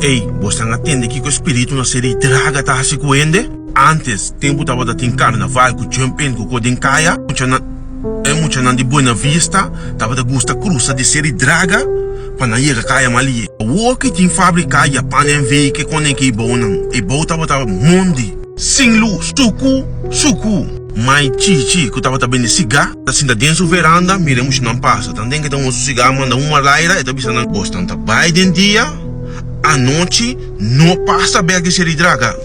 Ei, você não atende que o espírito na série draga tá se coende? Antes, tempo tava da tem carnaval com jumping com o caia, muita não de Buena Vista, tava da gusta cruza de série draga, para na ir caia mali. O que tem fábrica e panem veio que quando que bonan, e bota tava mundi, sem luz, suku. Mas chichi, que tava bem de cigarro, assim da dentro da veranda, miramos não passa. Também que um cigarro manda uma laira, e tá pensando que gostam. Tá bem de dia, à noite, não passa bem que seria draga.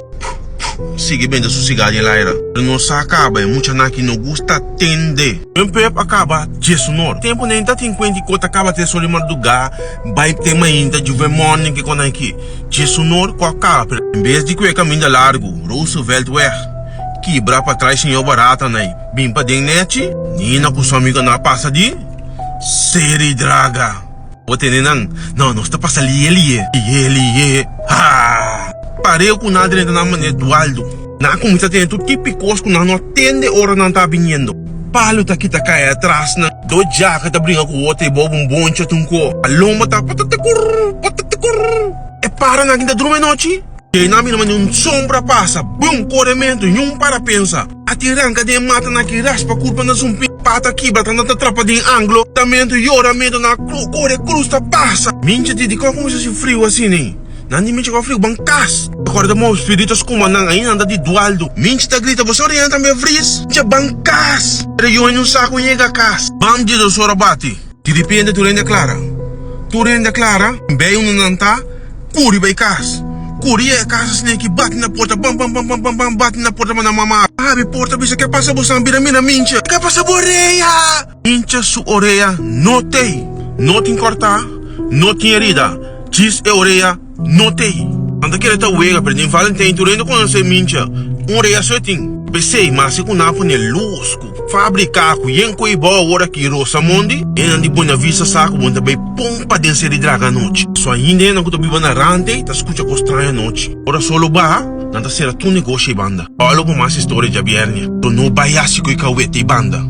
Sigue bem da sua cigarro e laira. Não se acaba, é muito que não gosta atender. Um pep acaba, de sonoro. Tempo nem tá tem conta que acaba de ser madrugar, vai ter uma ainda de morning que quando aqui. De sonoro, com a capa. Em vez de que o caminho largo, Roosevelt Weg. Quebrar pra trás senhor barata, né? Bim pra net, Nina com sua amiga na passa de série draga. O tenenang, não está passando ali, parei com nada dentro na maneira do Aldo. Na comida dentro, típicos que não atende hora não tá vindo. Palo tá aqui tá cai atrás, na do jaca tá brincando com o outro e bobo um bonde tunco. A loma tá patatakur. É para na quinta durma noite. E na minha mãe sombra passa, bom corremento, um para pensar. A tiranca de mata na que raspa culpa na zumbi, pata quebra, na trapa de anglo, tamento e oramento na core crusta passa. Minha de como se frio assim, né? Nandi me chegou frio, bancas. Acorda mo espíritos como nang ainda anda de dualdo. Minha tá grita, você orienta me fris? Já bancas. Eu em saco e cas. Bam de do sorabate. Te depende tu renda clara. Bem não tá, curi bem cas. Curia casa que bate na porta, bam, bate na porta na mamá. Abre porta, bisa que passa você vira mina mincha. Que passa boreia. Mincha su oreia, não tem cortar, não tem herida. Diz é oreia, não tem. Anda que ele tá uega, perdendo Valentim, tu ainda conhece mincha. Oreia só tem. Pensei, mas se com napo ne lusco, fabricar com yenco e boa hora que roça mondi, e não de Buena Vista saco, onde bem pompa de ser draga noite. Só ainda não que biba na rante, tá escuta com estranha noite. Ora solo ba, não tá ser tu negócio e banda. Olha como mais história de abiernia. Tu não baiasse com i cauete e banda.